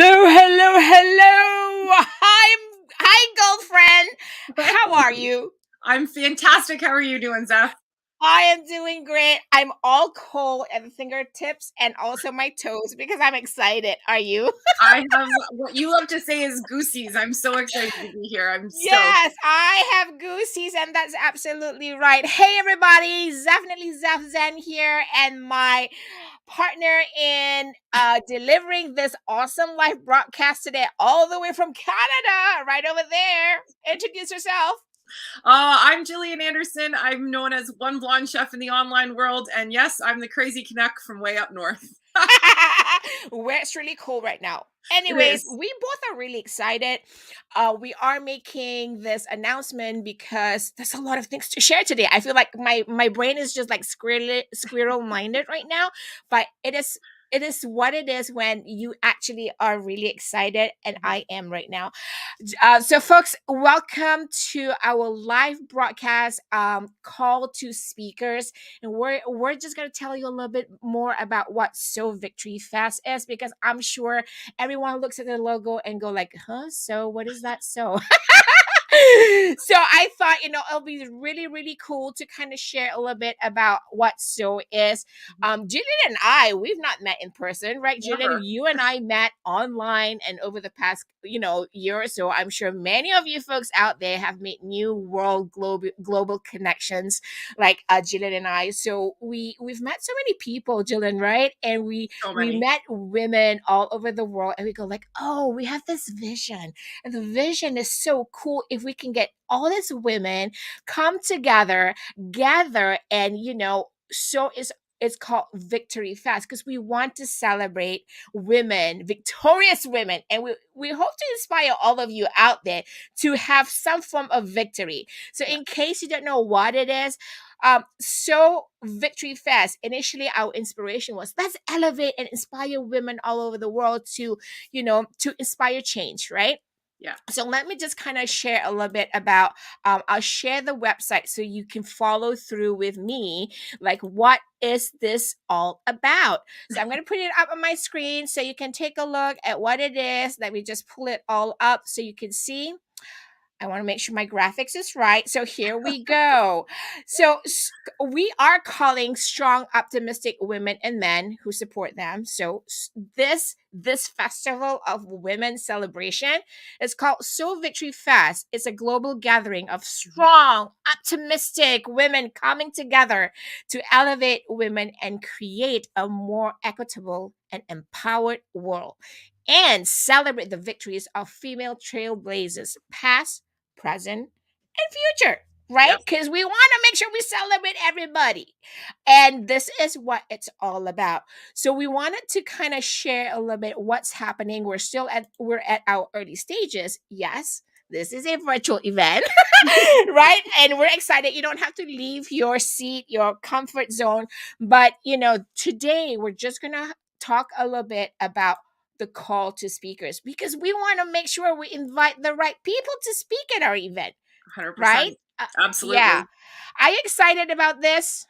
Hello. Hi, girlfriend. How are you? I'm fantastic. How are you doing, Zeph? I am doing great. I'm all cold at the fingertips and also my toes because I'm excited. Are you? I have what you love to say is goosies. I'm so excited to be here. I'm stoked. Yes, I have goosies, and that's absolutely right. Hey, everybody, definitely Zeph Zen here, and my partner in delivering this awesome live broadcast today, all the way from Canada, right over there. Introduce yourself. I'm Jillian Anderson. I'm known as one blonde chef in the online world. And yes, I'm the crazy Canuck from way up north. Where it's really cool right now. It Anyways, is. we both are really excited. We are making this announcement because there's a lot of things to share today. I feel like my brain is just like squirrel minded right now, but it is what it is when you actually are really excited, and I am right now. So, folks, welcome to our live broadcast call to speakers, and we're just gonna tell you a little bit more about what SOW Victory Fest is, because I'm sure everyone looks at the logo and go like, "Huh? So what is that?" So so I thought, it'll be really, really cool to kind of share a little bit about what So is. Julian and I, we've not met in person, right? Julian, Never. you and I met online and over the past, year or so. I'm sure many of you folks out there have made new world global connections like Julian and I. So we've met so many people, Julian, right? And So we many. met women all over the world, and we go like, oh, we have this vision, and the vision is so cool if we can get all these women come together, gather, and so it's called Victory Fest because we want to celebrate women, victorious women, and we hope to inspire all of you out there to have some form of victory. So, Yeah. in case you don't know what it is, so Victory Fest, initially our inspiration was, let's elevate and inspire women all over the world to inspire change, right? Yeah. So let me just kind of share a little bit about, I'll share the website so you can follow through with me, like what is this all about. So I'm going to put it up on my screen so you can take a look at what it is. Let me just pull it all up so you can see. I want to make sure my graphics is right. So here we go. So we are calling strong, optimistic women and men who support them. So this festival of women celebration is called SOW Victory Fest. It's a global gathering of strong, optimistic women coming together to elevate women and create a more equitable and empowered world, and celebrate the victories of female trailblazers, past, present, and future, right? Yep. Because we want to make sure we celebrate everybody. And this is what it's all about. So we wanted to kind of share a little bit what's happening. We're at our early stages. Yes, this is a virtual event, right? And we're excited. You don't have to leave your seat, your comfort zone. But today we're just gonna talk a little bit about the call to speakers, because we want to make sure we invite the right people to speak at our event, right? 100%. Yeah. Absolutely. Are you excited about this?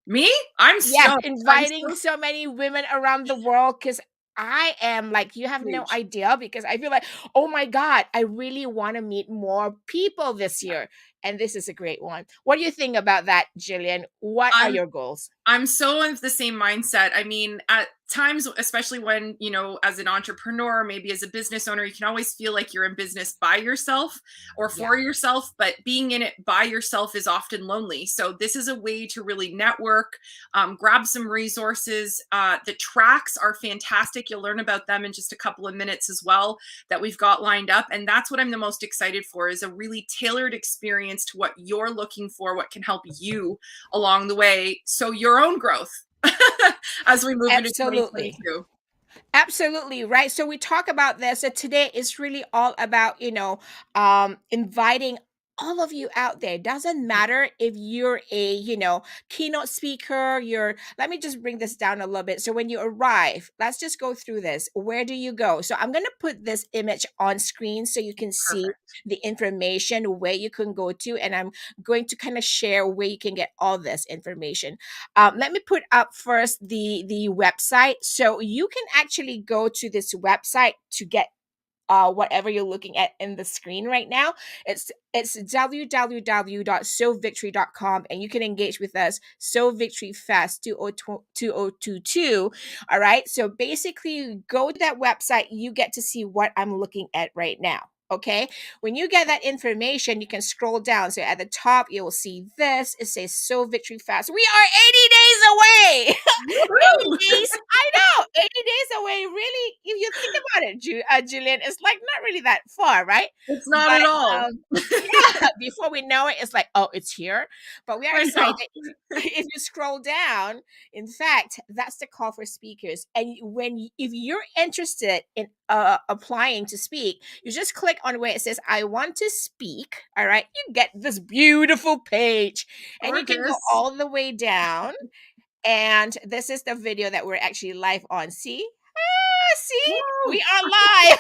Me? I'm Yes, stoked. I'm inviting so so many women around the world, because I am like, you have no huge. idea, because I feel like, oh my God, I really want to meet more people this year. And this is a great one. What do you think about that, Jillian? What are I'm your goals? I'm so in the same mindset. I mean, at times, especially when, as an entrepreneur, maybe as a business owner, you can always feel like you're in business by yourself or Yeah. for yourself, but being in it by yourself is often lonely. So this is a way to really network, grab some resources. The tracks are fantastic. You'll learn about them in just a couple of minutes as well that we've got lined up. And that's what I'm the most excited for, is a really tailored experience to what you're looking for, what can help you along the way. So your own growth as we move into Absolutely. 2022. Absolutely, right. So we talk about this. So today is really all about, inviting all of you out there. Doesn't matter if you're a, keynote speaker, let me just bring this down a little bit. So when you arrive, let's just go through this. Where do you go? So I'm going to put this image on screen so you can see Perfect. the information where you can go to, and I'm going to kind of share where you can get all this information. Let me put up first the website. So you can actually go to this website to get whatever you're looking at in the screen right now. It's www.sowvictory.com, and you can engage with us. SOW Victory Fest 2022. All right. So basically, you go to that website, you get to see what I'm looking at right now. Okay. When you get that information, you can scroll down. So at the top, you'll see this. It says SOW Victory Fest. We are 80 days away. 80 Woohoo! days. I know. 80 days away. Really, if you think about it, Julian, it's like not really that far, right? It's not But at all. yeah, before we know it, it's like, oh, it's here. But we are I excited. know. If you scroll down, in fact, that's the call for speakers. And if you're interested in applying to speak, you just click on where it says I want to speak. All right, you get this beautiful page, and you can go Gorgeous. all the way down. And this is the video that we're actually live on. See? See? We Woo! are live.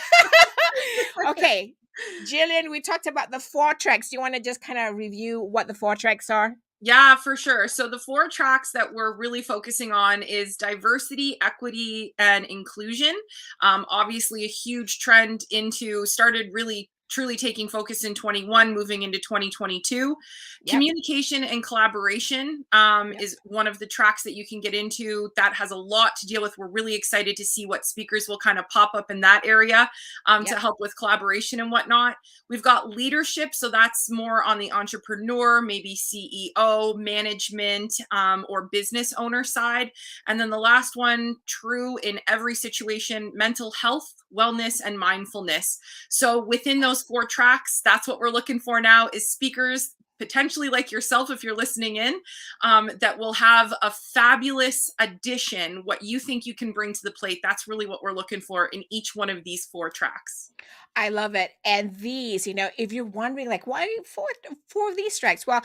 Okay. Jillian, we talked about the 4 tracks. Do you want to just kind of review what the 4 tracks are? Yeah, for sure. So the 4 tracks that we're really focusing on is diversity, equity, and inclusion. Obviously, a huge trend into started really truly taking focus in 21, moving into 2022. Yep. Communication and collaboration Yep. is one of the tracks that you can get into. That has a lot to deal with. We're really excited to see what speakers will kind of pop up in that area to Yep. help with collaboration and whatnot. We've got leadership, so that's more on the entrepreneur, maybe CEO, management, or business owner side. And then the last one, true in every situation, mental health, wellness, and mindfulness. So within those 4 tracks, that's what we're looking for now is speakers potentially like yourself if you're listening in that will have a fabulous addition. What you think you can bring to the plate, that's really what we're looking for in each one of these 4 tracks. I love it. And these, if you're wondering, like, why four of these tracks? Well,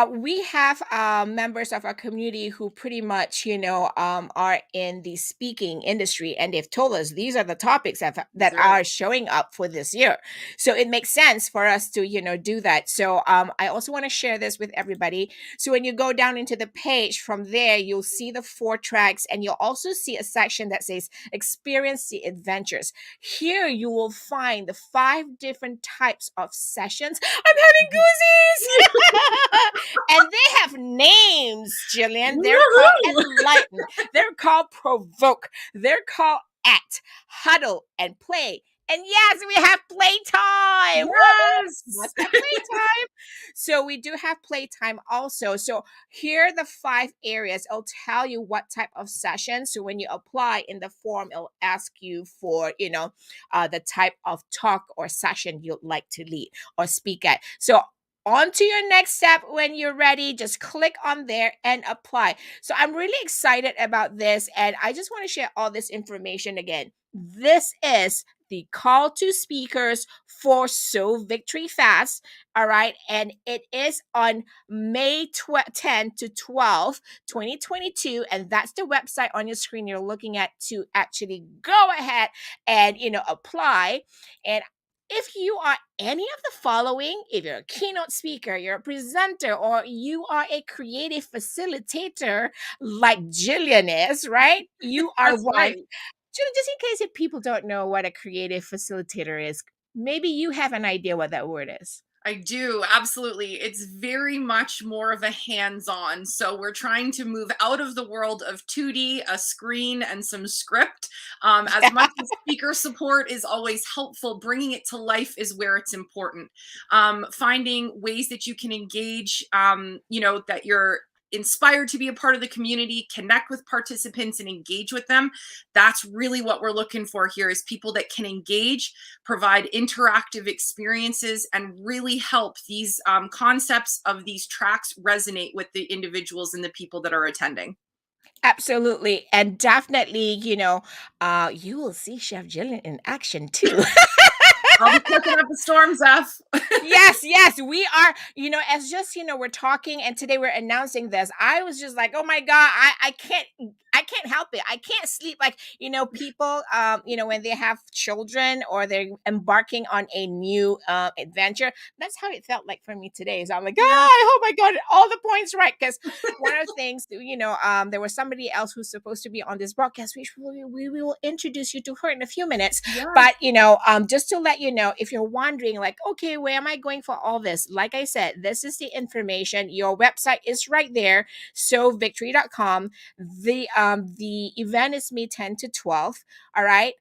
we have members of our community who pretty much, are in the speaking industry, and they've told us these are the topics that Right. are showing up for this year. So it makes sense for us to, do that. So I also want to share this with everybody. So when you go down into the page from there, you'll see the 4 tracks, and you'll also see a section that says experience the adventures. Here you will find the 5 different types of sessions. I'm having goosies. And they have names, Jillian. They're called Woohoo! enlighten. They're called provoke. They're called act, huddle, and play. And yes, we have playtime. Yes. What's that playtime? So we do have playtime also. So here are the 5 areas. It'll tell you what type of session. So when you apply in the form, it'll ask you for, the type of talk or session you'd like to lead or speak at. So on to your next step. When you're ready, just click on there and apply. So I'm really excited about this, and I just want to share all this information again. This is the call to speakers for SOW Victory Fest. All right. And it is on May 10 to 12, 2022. And that's the website on your screen you're looking at to actually go ahead and, apply. And if you are any of the following, if you're a keynote speaker, you're a presenter, or you are a creative facilitator like Jillian is, right? You are That's one. right. Just in case if people don't know what a creative facilitator is, maybe you have an idea what that word is. I do, absolutely. It's very much more of a hands-on. So we're trying to move out of the world of 2D, a screen, and some script. As much as speaker support is always helpful, bringing it to life is where it's important. Finding ways that you can engage, that you're inspired to be a part of the community, connect with participants and engage with them. That's really what we're looking for here is people that can engage, provide interactive experiences, and really help these concepts of these tracks resonate with the individuals and the people that are attending. Absolutely. And definitely, you will see Chef Jillian in action too. I'll be cooking up a storm, Zeph. Yes, we are, as just, we're talking and today we're announcing this. I was just like, oh my God, I can't help it. I can't sleep. Like, people, when they have children or they're embarking on a new adventure, that's how it felt like for me today. So I'm like, Yeah. I hope I got all the points right. Because one of the things, there was somebody else who's supposed to be on this broadcast, which we will introduce you to her in a few minutes. Yeah. But, just to let you know, if you're wondering, like, okay, where am I going for all this? Like I said, this is the information. Your website is right there, sowvictory.com. The event is May 10 to 12. All right.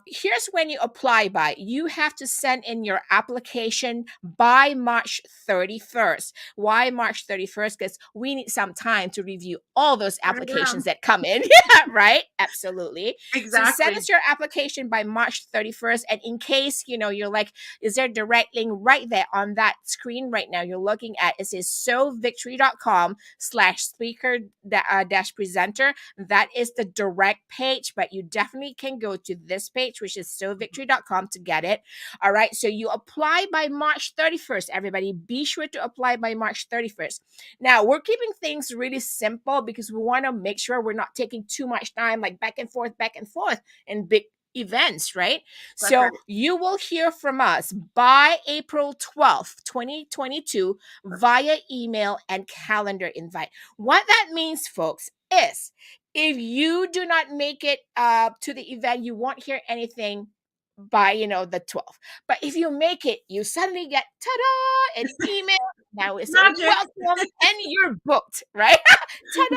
Here's when you apply by. You have to send in your application by March 31st. Why March 31st? Because we need some time to review all those applications that come in. Right? Absolutely. So send Exactly. us your application by March 31st. And in case, you're like, is there a direct link right there on that screen right now you're looking at? It says sowvictory.com/speaker dash presenter. That is the direct page, but you definitely can go to this page, which is sowvictory.com, to get it. All right. So you apply by March 31st, everybody. Be sure to apply by March 31st. Now, we're keeping things really simple because we want to make sure we're not taking too much time, like back and forth, and big events, right? That's So right. you will hear from us by April 12th, 2022, via email and calendar invite. What that means, folks, is if you do not make it to the event, you won't hear anything by the 12th. But if you make it, you suddenly get ta-da, an email. Now we say Magic. welcome, and you're booked, right? Ta-da!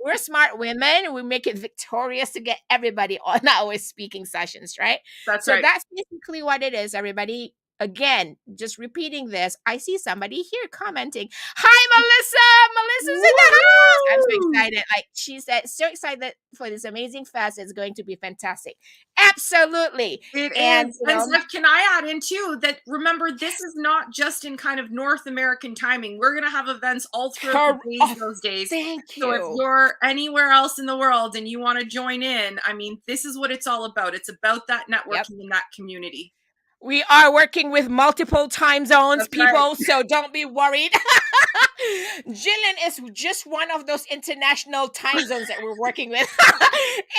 We're smart women. We make it victorious to get everybody on our speaking sessions, right? That's So right. that's basically what it is, everybody. Again, just repeating this. I see somebody here commenting. Hi, Melissa. Melissa's in the house. I'm so Woo! excited. Like she said, so excited for this amazing fest. It's going to be fantastic. Absolutely. It And is. And Zeph, can I add in too that remember, this is not just in kind of North American timing. We're going to have events all throughout the days, those days. Thank So if you. you're anywhere else in the world and you want to join in, I mean, this is what it's all about. It's about that networking Yep. in that community. We are working with multiple time zones, That's people, right. so don't be worried. Jillian is just one of those international time zones that we're working with.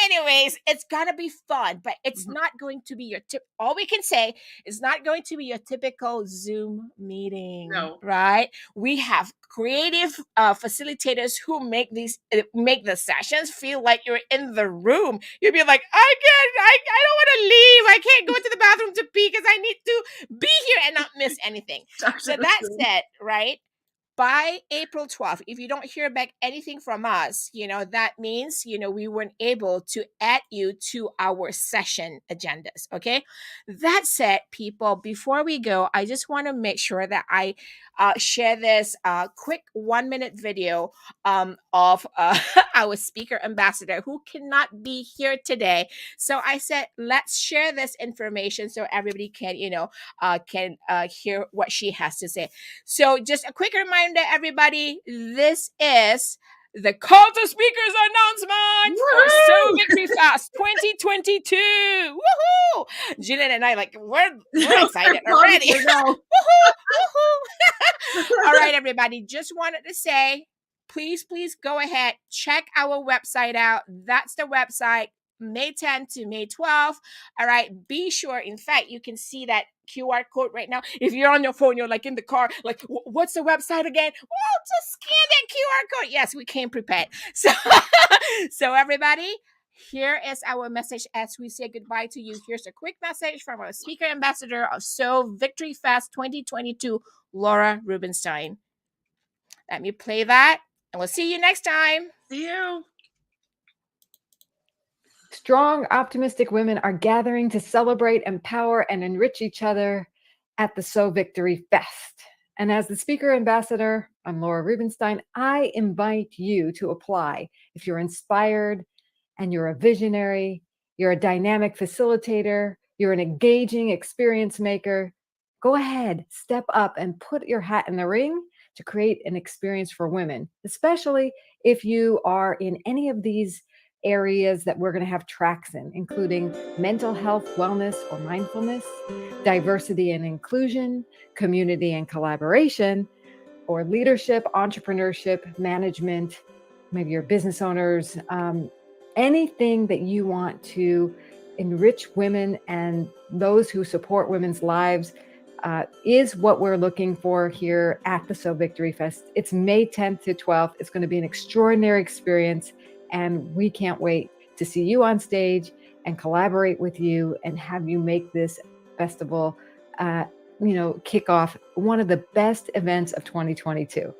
Anyways, it's gonna be fun, but it's not going to be your tip. All we can say is not going to be your typical Zoom meeting, No. right? We have creative facilitators who make the sessions feel like you're in the room. You'll be like, I don't want to leave. I can't go to the bathroom to pee because I need to be here and not miss anything. So that said, right? By April 12th, if you don't hear back anything from us, that means, we weren't able to add you to our session agendas. Okay. That said, people, before we go, I just want to make sure that I share this quick 1-minute video of our speaker ambassador who cannot be here today. So I said, let's share this information so everybody can, hear what she has to say. So just a quick reminder, everybody, this is the call to speakers announcement for SOW Victory Fest 2022. Woohoo! Jillian and I, we're excited already. Woohoo! All right, everybody, just wanted to say, please go ahead, check our website out. That's the website, May 10th to May 12th. All right, be sure. In fact, you can see that QR code right now. If you're on your phone, you're in the car, what's the website again? Well, just scan that QR code. Yes, we came prepared. So everybody, here is our message as we say goodbye to you. Here's a quick message from our speaker ambassador of SOW Victory Fest 2022, Laura Rubenstein. Let me play that, and we'll see you next time. See you. Strong, optimistic women are gathering to celebrate, empower, and enrich each other at the SOW Victory Fest. And as the speaker ambassador, I'm Laura Rubenstein. I invite you to apply if you're inspired and you're a visionary, you're a dynamic facilitator, you're an engaging experience maker. Go ahead, step up and put your hat in the ring to create an experience for women, especially if you are in any of these areas that we're going to have tracks in, including mental health, wellness, or mindfulness, diversity and inclusion, community and collaboration, or leadership, entrepreneurship, management, maybe you're business owners, anything that you want to enrich women and those who support women's lives is what we're looking for here at the SOW Victory Fest. It's May 10th to 12th. It's going to be an extraordinary experience, and we can't wait to see you on stage and collaborate with you and have you make this festival kick off one of the best events of 2022.